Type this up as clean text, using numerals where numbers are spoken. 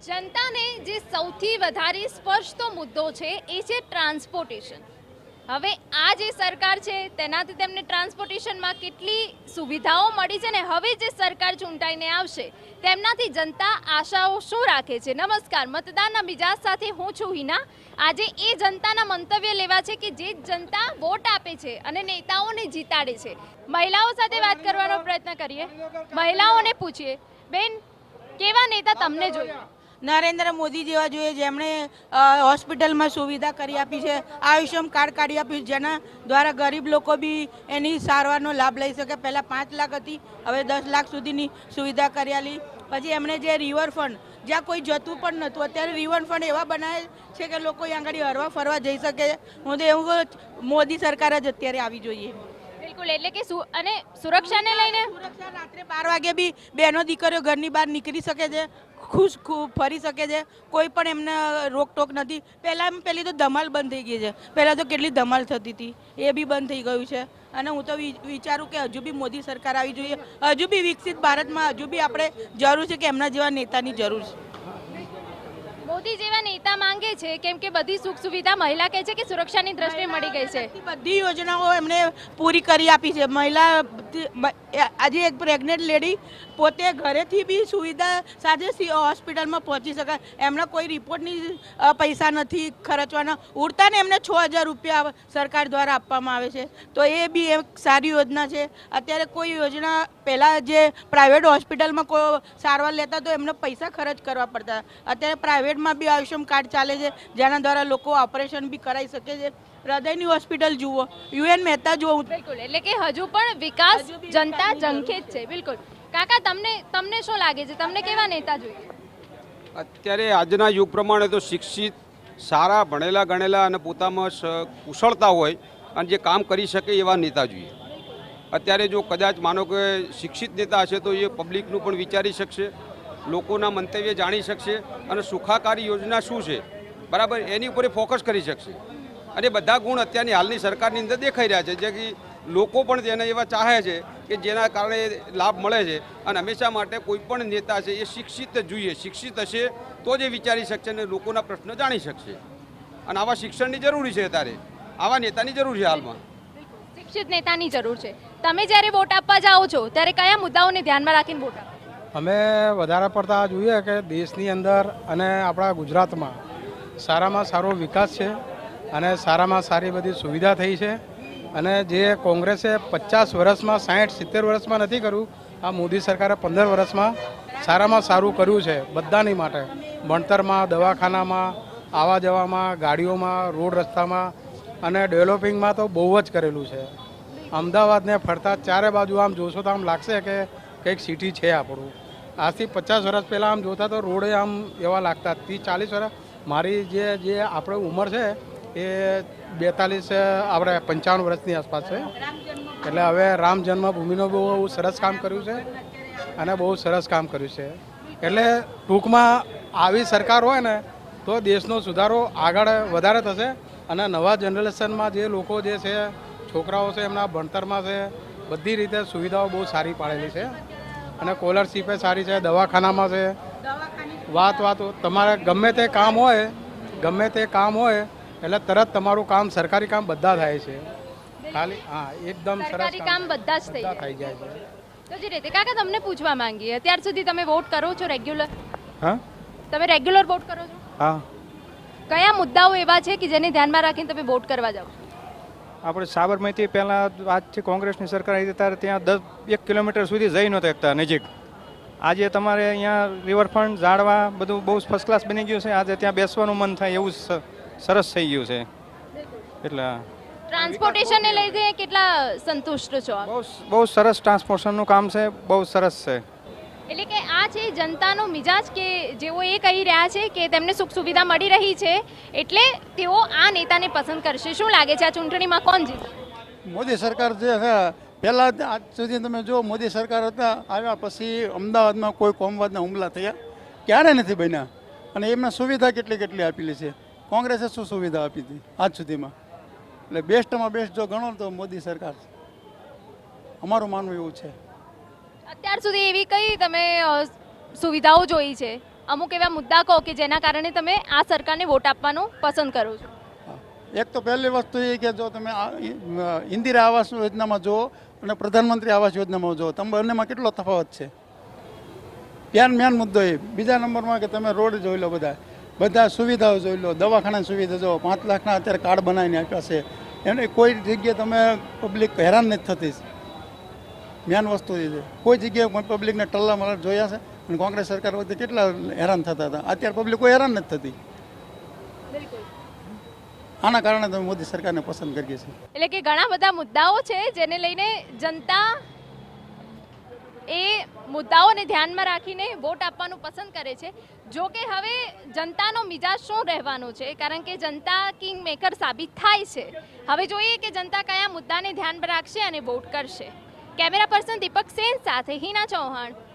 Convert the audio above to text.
જનતાને જે સૌથી વધારે સ્પર્શતો મુદ્દો છે એ છે ટ્રાન્સપોર્ટેશન. હવે આ જે સરકાર છે તેનાથી તેમને ટ્રાન્સપોર્ટેશનમાં કેટલી સુવિધાઓ મળી છે ને હવે જે સરકાર ચૂંટાઈને આવશે તેમનાથી જનતા આશાઓ શું રાખે છે. નમસ્કાર, મતદાનના મિજાજ સાથે હું છું હિના. આજે એ જનતાના મંતવ્ય લેવા છે કે જે જનતા વોટ આપે છે અને નેતાઓને જીતાડે છે. મહિલાઓ સાથે વાત કરવાનો પ્રયત્ન કરીએ, મહિલાઓને પૂછીએ, બેન કેવા નેતા તમને જોઈએ? નરેન્દ્ર મોદી જેવા જોઈએ, જેમણે હોસ્પિટલમાં સુવિધા કરી આપી છે, આયુષ્યમાન કાર્ડ કાઢી આપ્યું, જેના દ્વારા ગરીબ લોકો બી એની સારવારનો લાભ લઈ શકે. પહેલાં 5 લાખ હતી, હવે 10 લાખ સુધીની સુવિધા કરી આપી. પછી એમણે જે રિવરફ્રન્ટ, જ્યાં કોઈ જતું પણ નહોતું, અત્યારે રિવરફ્રન્ટ એવા બનાવે છે કે લોકો અહીં આગળ હરવા ફરવા જઈ શકે. હું તો એવું કહું, મોદી સરકાર જ અત્યારે આવી જોઈએ. બિલકુલ, એટલે કે અને સુરક્ષાને લઈને સુરક્ષા રાત્રે 12 વાગે બી બહેનો દીકરીઓ ઘરની બહાર નીકળી શકે છે, ખુશ ફરી શકે છે, કોઈ પણ એમને રોકટોક નથી. પહેલી તો ધમાલ બંધ થઈ ગઈ છે. પહેલાં તો કેટલી ધમાલ થતી હતી, એ બી બંધ થઈ ગયું છે. અને હું તો વિચારું કે હજુ બી મોદી સરકાર આવી જોઈએ. હજુ બી વિકસિત ભારતમાં હજુ બી આપણે જરૂર છે કે એમના જેવા નેતાની જરૂર છે. મોદી જેવા નેતા માંગે છે કેમ કે બધી સુખ સુવિધા મહિલા કહે છે કે સુરક્ષાની દ્રષ્ટિએ મળી ગઈ છે. બધી યોજનાઓ એમણે પૂરી કરી આપી છે. મહિલા આજે એક પ્રેગ્નેન્ટ લેડી પોતે ઘરેથી બી સુવિધા સાથે હોસ્પિટલમાં પહોંચી શકાય. એમના કોઈ રિપોર્ટની પૈસા નથી ખર્ચવાના, ઉડતા ને એમને 6000 રૂપિયા સરકાર દ્વારા આપવામાં આવે છે. તો એ બી એક સારી યોજના છે. અત્યારે કોઈ યોજના પહેલાં જે પ્રાઇવેટ હોસ્પિટલમાં કોઈ સારવાર લેતા તો એમને પૈસા ખર્ચ કરવા પડતા, અત્યારે પ્રાઇવેટમાં બી આયુષ્યમાન કાર્ડ ચાલે છે, જેના દ્વારા લોકો ઓપરેશન બી કરાવી શકે છે. હૃદયની હોસ્પિટલ જુઓ, યુએન મહેતા જુઓ. બિલકુલ, એટલે કે હજુ પણ વિકાસ જનતા ઝંખે જ છે. બિલકુલ. કાકા, તમને શું લાગે છે, તમને કેવા નેતા જોઈએ? અત્યારે આજના યુગ પ્રમાણે તો શિક્ષિત, સારા ભણેલા ગણેલા અને પોતામાં કુશળતા હોય અને જે કામ કરી શકે એવા નેતા જોઈએ. અત્યારે જો કદાચ માનો કે શિક્ષિત નેતા હશે તો એ પબ્લિકનું પણ વિચારી શકશે, લોકોના મંતવ્ય જાણી શકશે અને સુખાકારી યોજના શું છે બરાબર એની ઉપર ફોકસ કરી શકશે. અને બધા ગુણ અત્યારની હાલની સરકારની અંદર દેખાઈ રહ્યા છે, જે કે લોકો પણ તેને એવા ચાહે છે કે જેના કારણે લાભ મળે છે. અને હંમેશા માટે કોઈ પણ નેતા છે એ શિક્ષિત જ જોઈએ. શિક્ષિત હશે તો જ એ વિચારી શકશે અને લોકોના પ્રશ્ન જાણી શકશે. અને આવા શિક્ષણની જરૂરી છે, અત્યારે આવા નેતાની જરૂર છે. હાલમાં શિક્ષિત નેતાની જરૂર છે. તમે જ્યારે વોટ આપવા જાઓ છો ત્યારે કયા મુદ્દાઓને ધ્યાનમાં રાખીને વોટ આપો? અમે વધારે પડતા જોઈએ કે દેશની અંદર અને આપણા ગુજરાતમાં સારામાં સારો વિકાસ છે અને સારામાં સારી બધી સુવિધા થઈ છે. અને જે કોંગ્રેસે 50 વર્ષમાં 60-70 વર્ષમાં નથી કર્યું, આ મોદી સરકારે 15 વર્ષમાં સારામાં સારું કર્યું છે બધાની માટે. ભણતરમાં, દવાખાનામાં, આવવા જવામાં, ગાડીઓમાં, રોડ રસ્તામાં અને ડેવલપિંગમાં તો બહુ જ કરેલું છે. અમદાવાદને ફરતા ચારે બાજુ આમ જોશો તો આમ લાગશે કે કંઈક સિટી છે આપણું. આજથી 50 વર્ષ પહેલાં આમ જોતા તો રોડે આમ એવા લાગતા. 30-40 વર્ષ મારી જે આપણે ઉંમર છે એ 42 આપણે 55 વર્ષની આસપાસ છે. એટલે હવે રામ જન્મભૂમિનું બહુ સરસ કામ કર્યું છે અને બહુ સરસ કામ કર્યું છે. એટલે ટૂંકમાં આવી સરકાર હોય ને તો દેશનો સુધારો આગળ વધારે થશે. અને નવા જનરેશનમાં જે લોકો જે છે, છોકરાઓ છે, એમના ભણતરમાં છે, બધી રીતે સુવિધાઓ બહુ સારી પાડેલી છે. અને સ્કોલરશીપે સારી છે, દવાખાનામાં છે. વાત તમારે ગમે તે કામ હોય એટલે તરત તમારું કામ, સરકારી કામ બધા થાય છે. ખાલી એકદમ સરસ કામ બધા જ થઈ જાય છે. તો જે રીતે કાકા તમને પૂછવા માંગીએ, અત્યાર સુધી તમે વોટ કરો છો રેગ્યુલર? હા, તમે રેગ્યુલર વોટ કરો છો? હા. કયા મુદ્દાઓ એવા છે કે જેને ધ્યાનમાં રાખીને તમે વોટ કરવા જાઓ? આપણે સાબરમતી પહેલાં આજથી કોંગ્રેસની સરકાર આવી ત્યારે ત્યાં 1 કિલોમીટર સુધી જઈ નહોતા શકતા નજીક. આજે તમારે અહીંયા રિવરફ્રન્ટ, ઝાડવા બધું બહુ ફર્સ્ટ ક્લાસ બની ગયું છે. આજે ત્યાં બેસવાનું મન થાય એવું સરસ થઈ ગયું છે. એટલે ટ્રાન્સપોર્ટેશનને લઈને કેટલા સંતુષ્ટ છો? બહુ સરસ ટ્રાન્સપોર્ટેશનનું કામ છે, બહુ સરસ છે. એટલે કે આ છે જનતાનો મિજાજ કે જેઓ એ કહી રહ્યા છે કે તેમને સુખ સુવિધા મળી રહી છે એટલે તેઓ આ નેતાને પસંદ કરશે. શું લાગે છે આ ચૂંટણીમાં કોણ જીતશે? મોદી સરકાર જે છે પહેલાં આજ સુધી તમે જો મોદી સરકાર હતા આવ્યા પછી અમદાવાદમાં કોઈ કોમવાદના હુમલા થયા ક્યારે નથી બન્યા. અને એમને સુવિધા કેટલી આપેલી છે. કોંગ્રેસે શું સુવિધા આપી હતી આજ સુધીમાં? એટલે બેસ્ટમાં બેસ્ટ જો ગણો તો મોદી સરકાર છે, અમારું માનવું એવું છે. અત્યાર સુધી એવી કઈ તમે સુવિધાઓ જોઈ છે અમુક એવા મુદ્દા કહો કે જેના કારણે તમે આ સરકારને વોટ આપવાનું પસંદ કરો છો. એક તો પહેલી વસ્તુ એ કે જો તમે ઇન્દિરા આવાસ યોજનામાં જુઓ અને પ્રધાનમંત્રી આવાસ યોજનામાં જુઓ તમે બંનેમાં કેટલો તફાવત છે. મેન મુદ્દો એ. બીજા નંબરમાં કે તમે રોડ જોઈ લો, બધા સુવિધાઓ જોઈ લો, દવાખાનાની સુવિધા જો 5 લાખના અત્યારે કાર્ડ બનાવીને આપ્યા છે. એને કોઈ જગ્યાએ તમે પબ્લિક હેરાન નથી થતી. મેન વસ્તુ એ છે. કોઈ જગ્યાએ પબ્લિકને ટલ્લા જોયા છે અને કોંગ્રેસ સરકાર વખતે કેટલા હેરાન થતા હતા. અત્યારે પબ્લિક કોઈ હેરાન નથી થતી. આના કારણે તમે મોદી સરકારને પસંદ કરીએ છીએ. એટલે કે ઘણા બધા મુદ્દાઓ છે જેને લઈને જનતા એ મુદ્દાઓને ધ્યાનમાં રાખીને વોટ આપવાનું પસંદ કરે છે. જો કે હવે જનતાનો મિજાજ શું રહેવાનો છે, કારણ કે જનતા કિંગ મેકર સાબિત થાય છે. હવે જોઈએ કે જનતા કયા મુદ્દાને ધ્યાનમાં રાખશે અને વોટ કરશે. કેમેરા પર્સન દીપક સેન સાથે હિના ચૌહાણ,